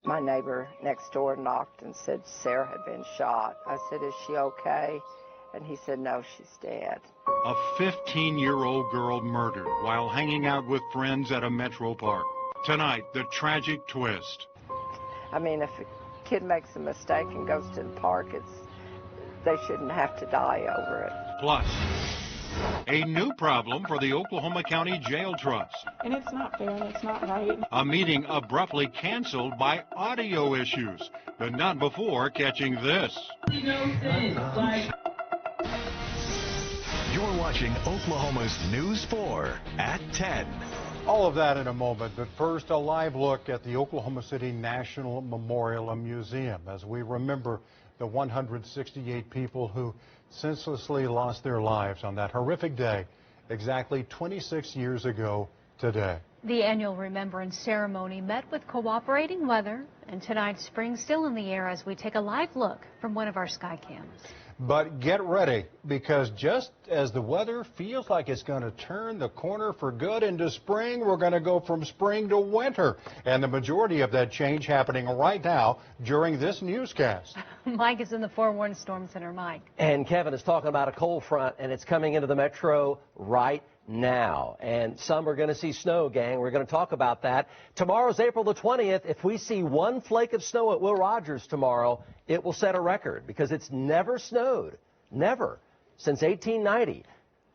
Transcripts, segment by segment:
My neighbor next door knocked and said Sarah had been shot. I said, "Is she okay?" And he said, "No, she's dead." A 15-year-old girl murdered while hanging out with friends at a metro park. Tonight, the tragic twist. I mean, if a kid makes a mistake and goes to the park, they shouldn't have to die over it. Plus, a new problem for the Oklahoma County Jail Trust. And it's not fair and it's not right. A meeting abruptly canceled by audio issues, but not before catching this. You're watching Oklahoma's News 4 at 10. All of that in a moment, but first a live look at the Oklahoma City National Memorial and Museum as we remember the 168 people who senselessly lost their lives on that horrific day exactly 26 years ago today. The annual remembrance ceremony met with cooperating weather, and tonight's spring still in the air as we take a live look from one of our sky cams. But get ready, because just as the weather feels like it's going to turn the corner for good into spring, we're going to go from spring to winter. And the majority of that change happening right now during this newscast. Mike is in the Forewarned Storm Center. Mike. And Kevin is talking about a cold front, and it's coming into the metro right now. And some are going to see snow, gang. We're going to talk about that. Tomorrow's April the 20th. If we see one flake of snow at Will Rogers tomorrow, it will set a record because it's never snowed, never, since 1890.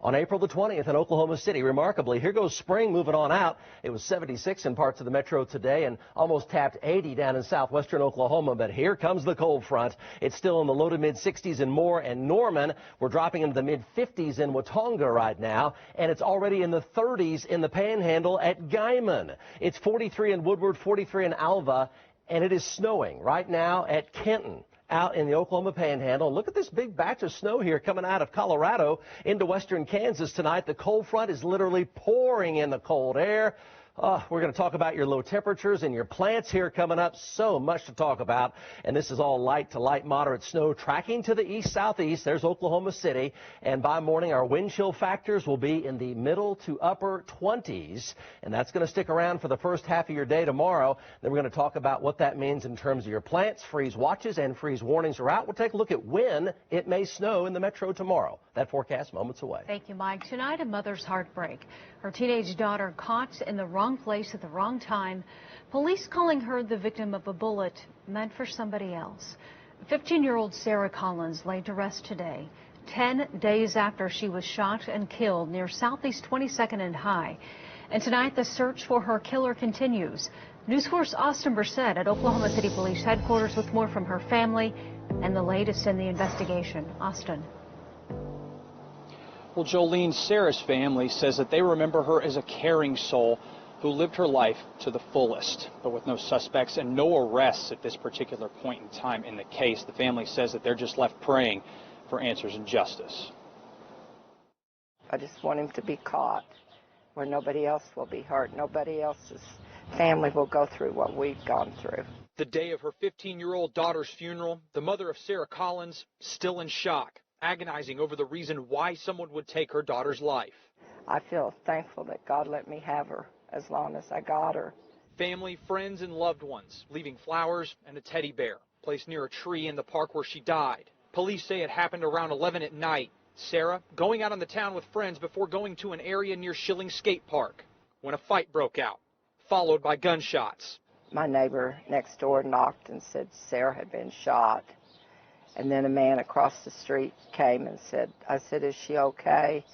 On April the 20th in Oklahoma City. Remarkably, here goes spring moving on out. It was 76 in parts of the metro today and almost tapped 80 down in southwestern Oklahoma. But here comes the cold front. It's still in the low to mid 60s in Moore and Norman. We're dropping into the mid 50s in Watonga right now. And it's already in the 30s in the Panhandle at Guyman. It's 43 in Woodward, 43 in Alva. And it is snowing right now at Kenton, out in the Oklahoma Panhandle. Look at this big batch of snow here coming out of Colorado into western Kansas tonight. The cold front is literally pouring in the cold air. We're going to talk about your low temperatures and your plants here coming up. So much to talk about. And this is all light to light moderate snow tracking to the east-southeast. There's Oklahoma City. And by morning, our wind chill factors will be in the middle to upper 20s. And that's going to stick around for the first half of your day tomorrow. Then we're going to talk about what that means in terms of your plants. Freeze watches and freeze warnings are out. We'll take a look at when it may snow in the metro tomorrow. That forecast moments away. Thank you, Mike. Tonight, a mother's heartbreak. Her teenage daughter caught in the wrong place at the wrong time. Police calling her the victim of a bullet meant for somebody else. 15-year-old Sarah Collins laid to rest today, 10 days after she was shot and killed near Southeast 22nd and High. And tonight, the search for her killer continues. News 4's Austin Brissett at Oklahoma City Police Headquarters with more from her family and the latest in the investigation. Austin. Well, Jolene, Sarah's family says that they remember her as a caring soul who lived her life to the fullest. But with no suspects and no arrests at this particular point in time in the case, the family says that they're just left praying for answers and justice. I just want him to be caught where nobody else will be hurt. Nobody else's family will go through what we've gone through. The day of her 15-year-old daughter's funeral, the mother of Sarah Collins still in shock, agonizing over the reason why someone would take her daughter's life. I feel thankful that God let me have her as long as I got her. Family, friends, and loved ones leaving flowers and a teddy bear placed near a tree in the park where she died. Police say it happened around 11 at night. Sarah going out on the town with friends before going to an area near Schilling Skate Park when a fight broke out, followed by gunshots. My neighbor next door knocked and said Sarah had been shot. And then a man across the street came and said, I said, "Is she okay?"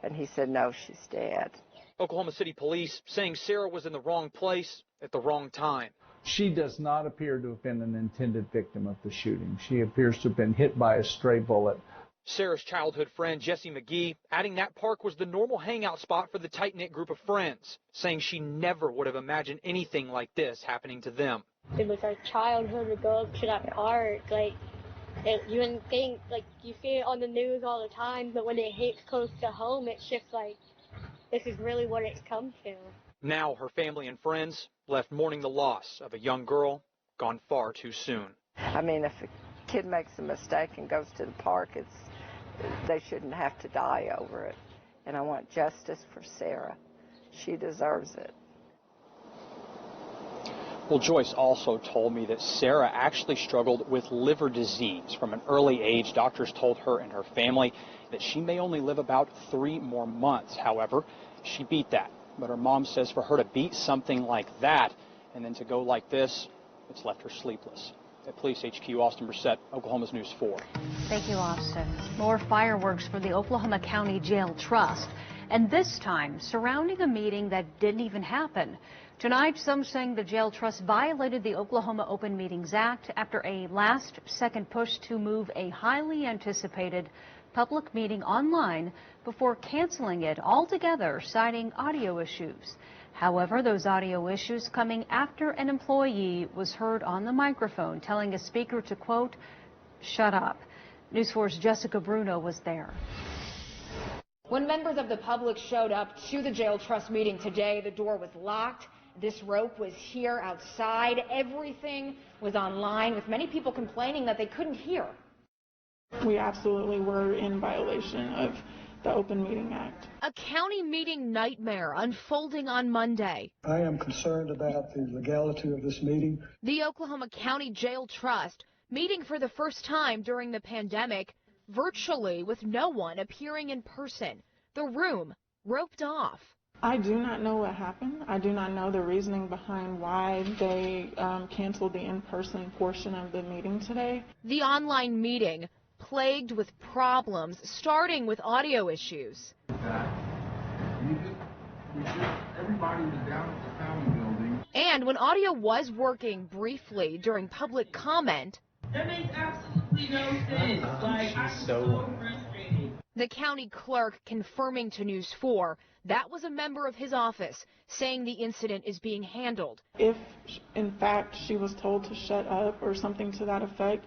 And he said, "No, she's dead." Oklahoma City police saying Sarah was in the wrong place at the wrong time. She does not appear to have been an intended victim of the shooting. She appears to have been hit by a stray bullet. Sarah's childhood friend, Jessie McGee, adding that park was the normal hangout spot for the tight-knit group of friends, saying she never would have imagined anything like this happening to them. It was our childhood to go up to that park. You wouldn't think, you see it on the news all the time, but when it hits close to home, it's just like, this is really what it's come to. Now her family and friends left mourning the loss of a young girl gone far too soon. I mean, if a kid makes a mistake and goes to the park, they shouldn't have to die over it. And I want justice for Sarah. She deserves it. Well, Joyce also told me that Sarah actually struggled with liver disease from an early age. Doctors told her and her family that she may only live about 3 more months. However, she beat that. But her mom says for her to beat something like that and then to go like this, it's left her sleepless. At Police HQ, Austin Brissett, Oklahoma's News 4. Thank you, Austin. More fireworks for the Oklahoma County Jail Trust, and this time surrounding a meeting that didn't even happen. Tonight, some saying the jail trust violated the Oklahoma Open Meetings Act after a last-second push to move a highly anticipated public meeting online before canceling it altogether, citing audio issues. However, those audio issues coming after an employee was heard on the microphone telling a speaker to, quote, "Shut up." News 4's Jessica Bruno was there. When members of the public showed up to the jail trust meeting today, the door was locked. This rope was here outside. Everything was online, with many people complaining that they couldn't hear. We absolutely were in violation of the Open Meeting Act. A county meeting nightmare unfolding on Monday. I am concerned about the legality of this meeting. The Oklahoma County Jail Trust meeting for the first time during the pandemic, virtually with no one appearing in person. The room roped off. I do not know what happened. I do not know the reasoning behind why they canceled the in-person portion of the meeting today. The online meeting plagued with problems, starting with audio issues. Everybody was down at the county building. And when audio was working briefly during public comment, that makes absolutely no sense. I'm so frustrated. The county clerk confirming to News 4 that was a member of his office saying the incident is being handled. If, in fact, she was told to shut up or something to that effect,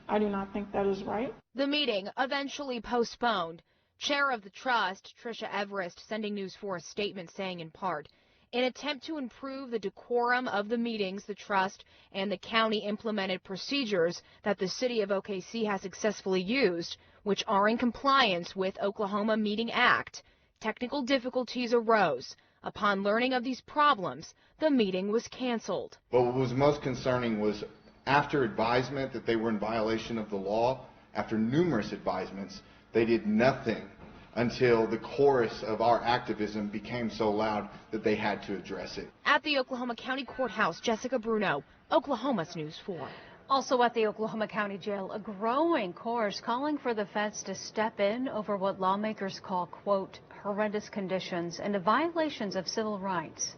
I do not think that is right. The meeting eventually postponed. Chair of the trust, Tricia Everest, sending News 4 a statement saying in part, in attempt to improve the decorum of the meetings, the trust and the county implemented procedures that the city of OKC has successfully used, which are in compliance with Oklahoma Meeting Act. Technical difficulties arose. Upon learning of these problems, the meeting was canceled. But what was most concerning was after advisement that they were in violation of the law, after numerous advisements, they did nothing until the chorus of our activism became so loud that they had to address it. At the Oklahoma County Courthouse, Jessica Bruno, Oklahoma's News 4. Also at the Oklahoma County Jail, a growing chorus calling for the feds to step in over what lawmakers call, quote, horrendous conditions and the violations of civil rights.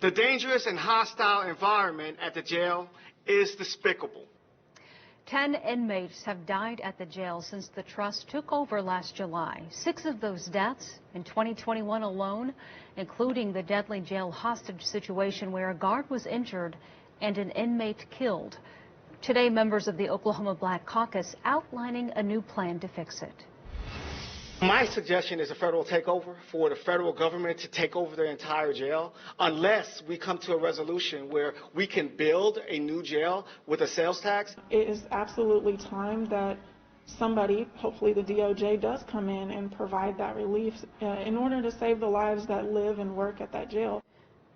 The dangerous and hostile environment at the jail is despicable. 10 inmates have died at the jail since the trust took over last July. 6 of those deaths in 2021 alone, including the deadly jail hostage situation where a guard was injured and an inmate killed. Today, members of the Oklahoma Black Caucus outlining a new plan to fix it. My suggestion is a federal takeover, for the federal government to take over the entire jail, unless we come to a resolution where we can build a new jail with a sales tax. It is absolutely time that somebody, hopefully the DOJ, does come in and provide that relief in order to save the lives that live and work at that jail.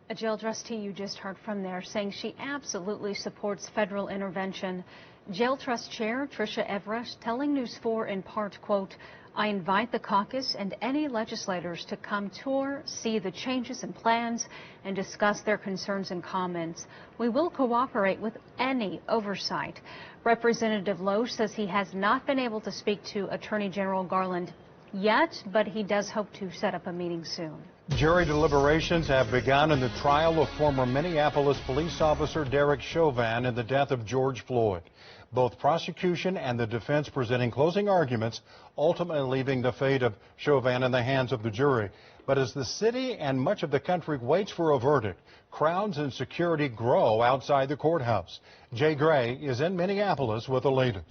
A jail trustee you just heard from there saying she absolutely supports federal intervention. Jail Trust Chair Tricia Everest telling News 4 in part, quote, I invite the caucus and any legislators to come tour, see the changes and plans, and discuss their concerns and comments. We will cooperate with any oversight. Representative Loesch says he has not been able to speak to Attorney General Garland yet, but he does hope to set up a meeting soon. Jury deliberations have begun in the trial of former Minneapolis police officer Derek Chauvin in the death of George Floyd. Both prosecution and the defense presenting closing arguments, ultimately leaving the fate of Chauvin in the hands of the jury. But as the city and much of the country waits for a verdict, crowds and security grow outside the courthouse. Jay Gray is in Minneapolis with the latest.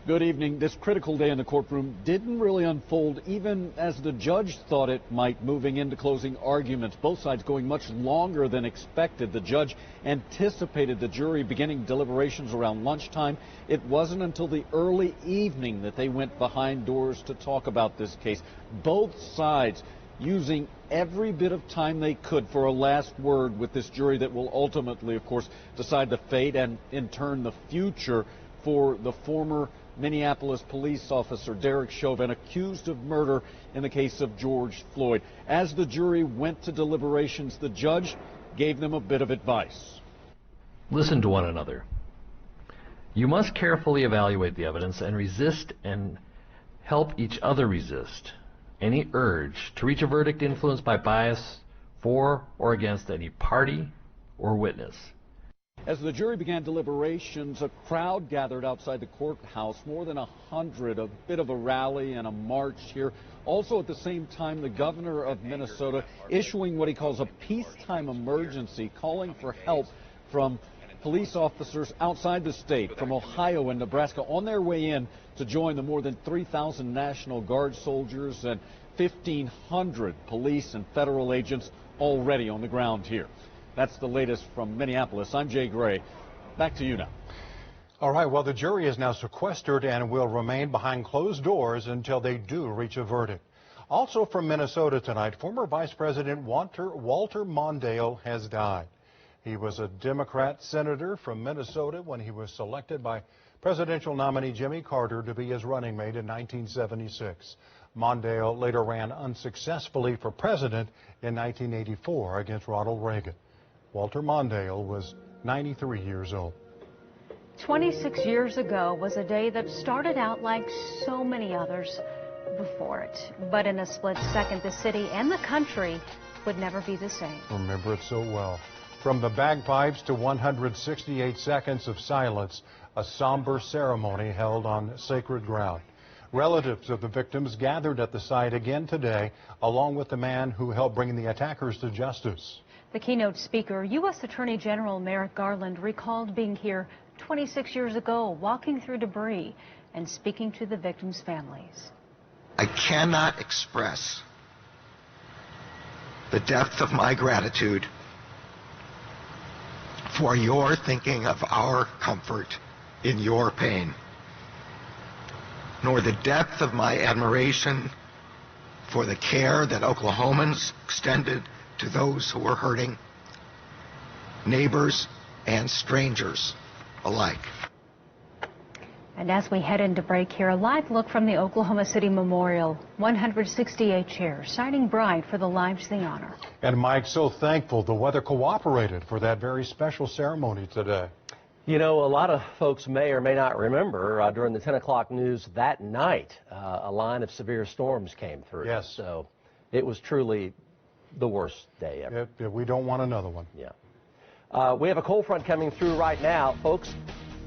Good evening. This critical day in the courtroom didn't really unfold even as the judge thought it might, moving into closing arguments. Both sides going much longer than expected. The judge anticipated the jury beginning deliberations around lunchtime. It wasn't until the early evening that they went behind doors to talk about this case. Both sides using every bit of time they could for a last word with this jury that will ultimately, of course, decide the fate and, in turn, the future for the former Minneapolis police officer Derek Chauvin, accused of murder in the case of George Floyd. As the jury went to deliberations, the judge gave them a bit of advice. Listen to one another. You must carefully evaluate the evidence and resist and help each other resist any urge to reach a verdict influenced by bias for or against any party or witness. As the jury began deliberations, a crowd gathered outside the courthouse, more than 100, a bit of a rally and a march here. Also at the same time, the governor of Minnesota issuing what he calls a peacetime emergency, calling for help from police officers outside the state, from Ohio and Nebraska, on their way in to join the more than 3,000 National Guard soldiers and 1,500 police and federal agents already on the ground here. That's the latest from Minneapolis. I'm Jay Gray. Back to you now. All right, well, the jury is now sequestered and will remain behind closed doors until they do reach a verdict. Also from Minnesota tonight, former Vice President Walter Mondale has died. He was a Democrat senator from Minnesota when he was selected by presidential nominee Jimmy Carter to be his running mate in 1976. Mondale later ran unsuccessfully for president in 1984 against Ronald Reagan. Walter Mondale was 93 years old. 26 years ago was a day that started out like so many others before it. But in a split second, the city and the country would never be the same. Remember it so well. From the bagpipes to 168 seconds of silence, a somber ceremony held on sacred ground. Relatives of the victims gathered at the site again today, along with the man who helped bring the attackers to justice. The keynote speaker, U.S. Attorney General Merrick Garland, recalled being here 26 years ago, walking through debris and speaking to the victims' families. I cannot express the depth of my gratitude for your thinking of our comfort in your pain, nor the depth of my admiration for the care that Oklahomans extended to those who were hurting, neighbors and strangers alike. And as we head into break here, a live look from the Oklahoma City Memorial. 168 chairs, shining bright for the lives they honor. And Mike, so thankful the weather cooperated for that very special ceremony today. You know, a lot of folks may or may not remember during the 10 o'clock news that night, a line of severe storms came through. Yes. So it was truly the worst day ever. We don't want another one. Yeah. We have a cold front coming through right now. Folks,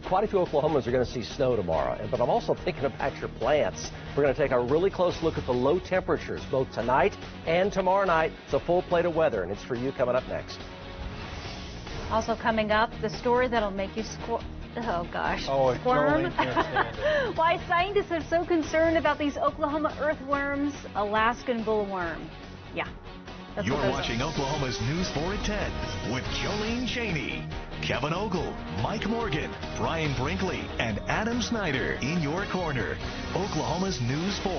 quite a few Oklahomans are going to see snow tomorrow. But I'm also thinking about your plants. We're going to take a really close look at the low temperatures, both tonight and tomorrow night. It's a full plate of weather, and it's for you coming up next. Also coming up, the story that'll make you squirm. Squirm. Why scientists are so concerned about these Oklahoma earthworms, Alaskan bullworm. Yeah. You're watching Oklahoma's News 4 at 10 with Jolene Chaney, Kevin Ogle, Mike Morgan, Brian Brinkley, and Adam Snyder in your corner. Oklahoma's News 4,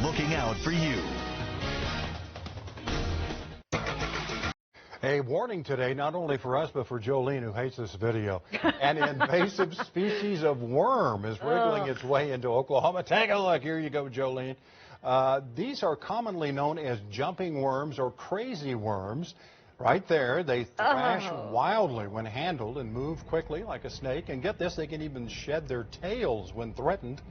looking out for you. A warning today, not only for us, but for Jolene, who hates this video. An invasive species of worm is wriggling its way into Oklahoma. Take a look. Here you go, Jolene. These are commonly known as jumping worms or crazy worms. Right there, they thrash wildly when handled and move quickly like a snake. And get this, they can even shed their tails when threatened.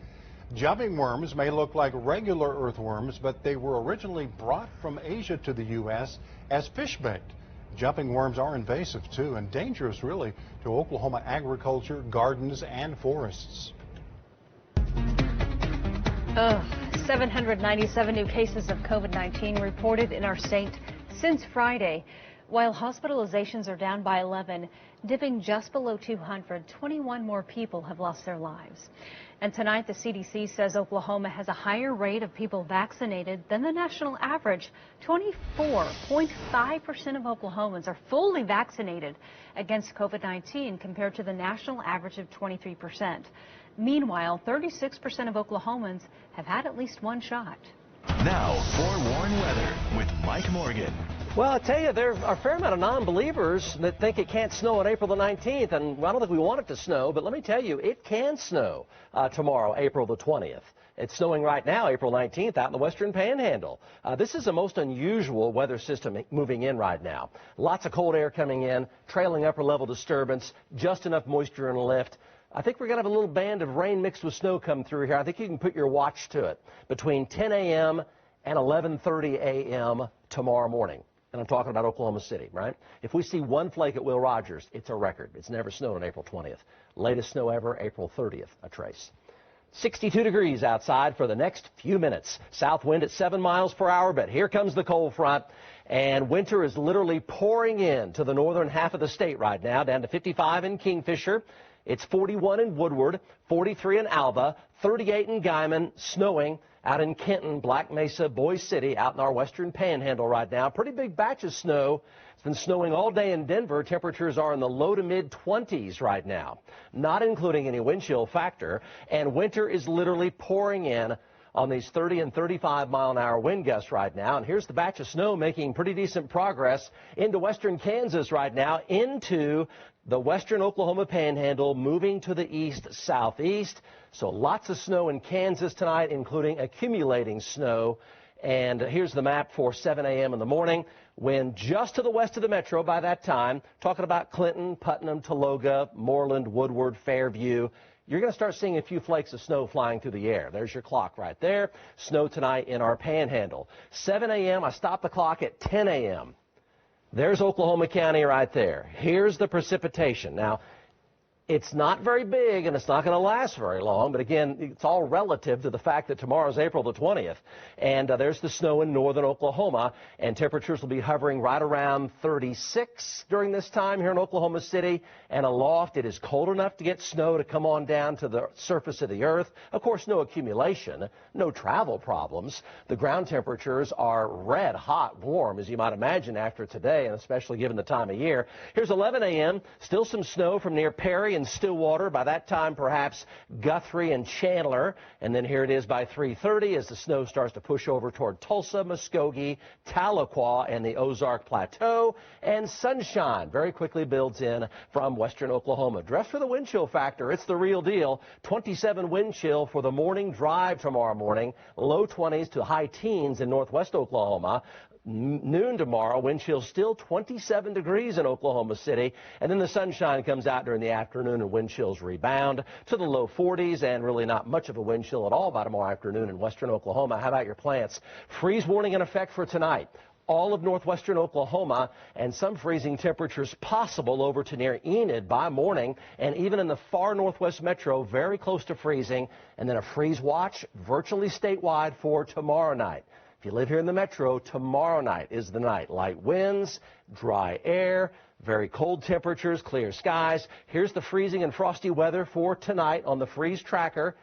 Jumping worms may look like regular earthworms, but they were originally brought from Asia to the U.S. as fish bait. Jumping worms are invasive, too, and dangerous, really, to Oklahoma agriculture, gardens, and forests. 797 new cases of COVID-19 reported in our state since Friday. While hospitalizations are down by 11, dipping just below 200, 21 more people have lost their lives. And tonight, the CDC says Oklahoma has a higher rate of people vaccinated than the national average. 24.5% of Oklahomans are fully vaccinated against COVID-19 compared to the national average of 23%. Meanwhile, 36% of Oklahomans have had at least one shot. Now, forewarned weather with Mike Morgan. Well, I tell you, there are a fair amount of non-believers that think it can't snow on April the 19th, and I don't think we want it to snow, but let me tell you, it can snow tomorrow, April the 20th. It's snowing right now, April 19th, out in the western panhandle. This is a most unusual weather system moving in right now. Lots of cold air coming in, trailing upper level disturbance, just enough moisture and lift. I think we're going to have a little band of rain mixed with snow come through here. I think you can put your watch to it between 10 a.m. and 11:30 a.m. tomorrow morning. And I'm talking about Oklahoma City, right? If we see one flake at Will Rogers, it's a record. It's never snowed on April 20th. Latest snow ever, April 30th, a trace. 62 degrees outside for the next few minutes. South wind at 7 miles per hour, but here comes the cold front. And winter is literally pouring in to the northern half of the state right now, down to 55 in Kingfisher. It's 41 in Woodward, 43 in Alva, 38 in Guyman, snowing out in Kenton, Black Mesa, Boise City, out in our western panhandle right now. Pretty big batch of snow. It's been snowing all day in Denver. Temperatures are in the low to mid 20s right now, not including any wind chill factor. And winter is literally pouring in on these 30 and 35 mile an hour wind gusts right now. And here's the batch of snow making pretty decent progress into western Kansas right now, into the western Oklahoma panhandle, moving to the east-southeast. So lots of snow in Kansas tonight, including accumulating snow. And here's the map for 7 a.m. in the morning. Wind just to the west of the metro by that time. Talking about Clinton, Putnam, Tologa, Moreland, Woodward, Fairview. You're going to start seeing a few flakes of snow flying through the air. There's your clock right there. Snow tonight in our panhandle. 7 a.m., I stopped the clock at 10 a.m. There's Oklahoma County right there. Here's the precipitation. Now, it's not very big, and it's not going to last very long. But, again, it's all relative to the fact that tomorrow's April the 20th. And there's the snow in northern Oklahoma. And temperatures will be hovering right around 36 during this time here in Oklahoma City. And aloft, it is cold enough to get snow to come on down to the surface of the earth. Of course, no accumulation, no travel problems. The ground temperatures are red hot, warm, as you might imagine after today, and especially given the time of year. Here's 11 a.m., still some snow from near Perry and Stillwater. By that time, perhaps Guthrie and Chandler. And then here it is by 3:30 as the snow starts to push over toward Tulsa, Muskogee, Tahlequah, and the Ozark Plateau. And sunshine very quickly builds in from western Oklahoma. Dress for the wind chill factor. It's the real deal. 27 wind chill for the morning drive tomorrow morning. Low 20s to high teens in northwest Oklahoma. Noon tomorrow, wind chill still 27 degrees in Oklahoma City, and then the sunshine comes out during the afternoon and wind chills rebound to the low 40s, and really not much of a wind chill at all by tomorrow afternoon in western Oklahoma. How about your plants? Freeze warning in effect for tonight. All of northwestern Oklahoma, and some freezing temperatures possible over to near Enid by morning, and even in the far northwest metro, very close to freezing, and then a freeze watch virtually statewide for tomorrow night. If you live here in the metro, tomorrow night is the night. Light winds, dry air, very cold temperatures, clear skies. Here's the freezing and frosty weather for tonight on the freeze tracker.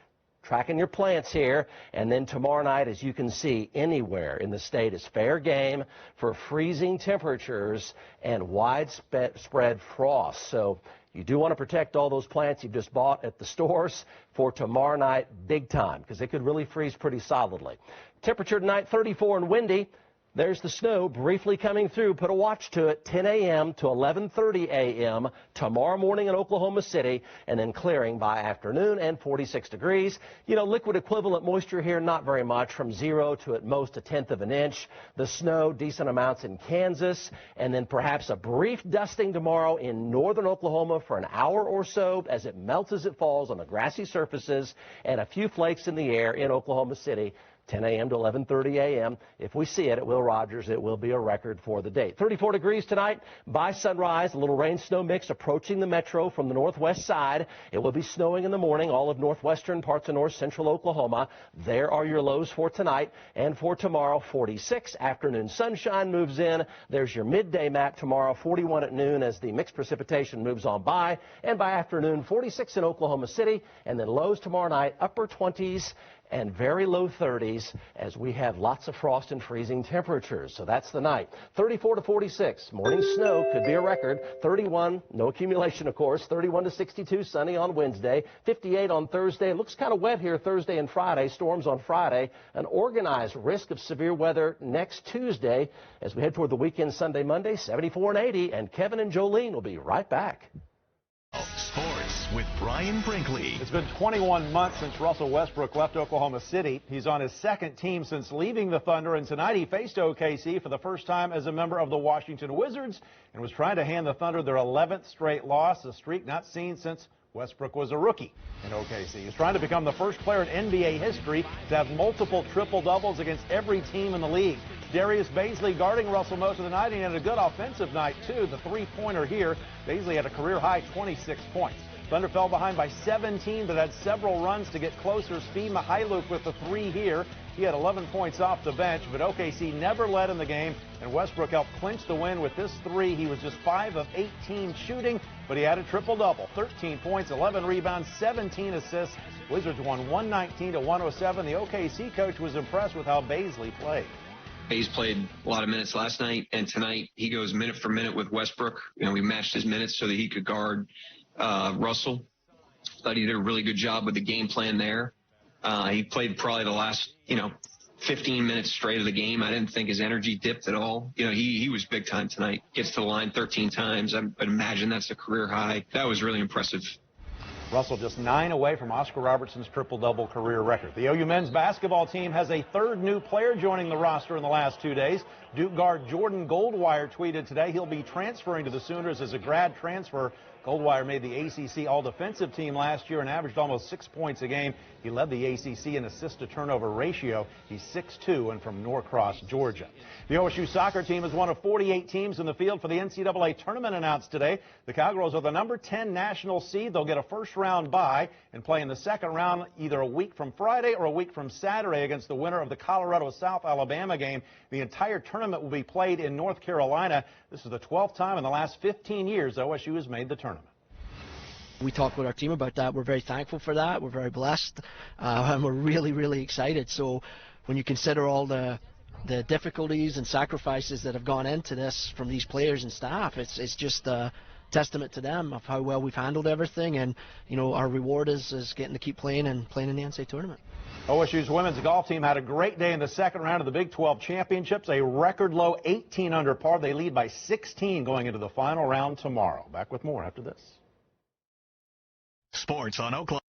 Tracking your plants here. And then tomorrow night, as you can see, anywhere in the state is fair game for freezing temperatures and widespread frost. So you do want to protect all those plants you've just bought at the stores for tomorrow night, big time, because it could really freeze pretty solidly. Temperature tonight, 34 and windy. There's the snow briefly coming through. Put a watch to it, 10 a.m. to 11:30 a.m. tomorrow morning in Oklahoma City, and then clearing by afternoon and 46 degrees. You know, liquid equivalent moisture here, not very much, from 0 to at most a tenth of an inch. The snow, decent amounts in Kansas, and then perhaps a brief dusting tomorrow in northern Oklahoma for an hour or so as it melts as it falls on the grassy surfaces, and a few flakes in the air in Oklahoma City. 10 a.m. to 11:30 a.m. If we see it at Will Rogers, it will be a record for the day. 34 degrees tonight. By sunrise, a little rain-snow mix approaching the metro from the northwest side. It will be snowing in the morning, all of northwestern parts of north-central Oklahoma. There are your lows for tonight. And for tomorrow, 46. Afternoon sunshine moves in. There's your midday map tomorrow, 41 at noon as the mixed precipitation moves on by. And by afternoon, 46 in Oklahoma City. And then lows tomorrow night, upper 20s and very low 30s as we have lots of frost and freezing temperatures. So that's the night. 34 to 46. Morning snow could be a record. 31, no accumulation, of course. 31 to 62, sunny on Wednesday. 58 on Thursday. It looks kind of wet here Thursday and Friday. Storms on Friday. An organized risk of severe weather next Tuesday as we head toward the weekend Sunday, Monday. 74 and 80. And Kevin and Jolene will be right back. Sports with Brian Brinkley. It's been 21 months since Russell Westbrook left Oklahoma City. He's on his second team since leaving the Thunder, and tonight he faced OKC for the first time as a member of the Washington Wizards and was trying to hand the Thunder their 11th straight loss, a streak not seen since Westbrook was a rookie in OKC. He's trying to become the first player in NBA history to have multiple triple-doubles against every team in the league. Darius Baisley guarding Russell most of the night, and he had a good offensive night, too. The three-pointer here, Baisley had a career-high 26 points. Thunder fell behind by 17, but had several runs to get closer. Steve Mihailuk with the three here. He had 11 points off the bench, but OKC never led in the game, and Westbrook helped clinch the win with this three. He was just 5 of 18 shooting, but he had a triple-double. 13 points, 11 rebounds, 17 assists. Wizards won 119 to 107. The OKC coach was impressed with how Baisley played. He's played a lot of minutes last night, and tonight he goes minute for minute with Westbrook. You know, we matched his minutes so that he could guard Russell. Thought he did a really good job with the game plan there. He played probably the last, 15 minutes straight of the game. I didn't think his energy dipped at all. He was big time tonight. Gets to the line 13 times. I'd imagine that's a career high. That was really impressive. Russell just 9 away from Oscar Robertson's triple-double career record. The OU men's basketball team has a third new player joining the roster in the last 2 days. Duke guard Jordan Goldwire tweeted today he'll be transferring to the Sooners as a grad transfer. Goldwire made the ACC all-defensive team last year and averaged almost 6 points a game. He led the ACC in assist-to-turnover ratio. He's 6'2" and from Norcross, Georgia. The OSU soccer team is one of 48 teams in the field for the NCAA tournament announced today. The Cowgirls are the number 10 national seed. They'll get a first-round bye and play in the second round either a week from Friday or a week from Saturday against the winner of the Colorado-South Alabama game. The entire tournament will be played in North Carolina. This is the 12th time in the last 15 years OSU has made the tournament. We talked with our team about that. We're very thankful for that. We're very blessed, and we're really, really excited. So when you consider all the difficulties and sacrifices that have gone into this from these players and staff, it's just a testament to them of how well we've handled everything. And, our reward is getting to keep playing and playing in the NCAA tournament. OSU's women's golf team had a great day in the second round of the Big 12 championships, a record low 18 under par. They lead by 16 going into the final round tomorrow. Back with more after this. Sports on Oklahoma.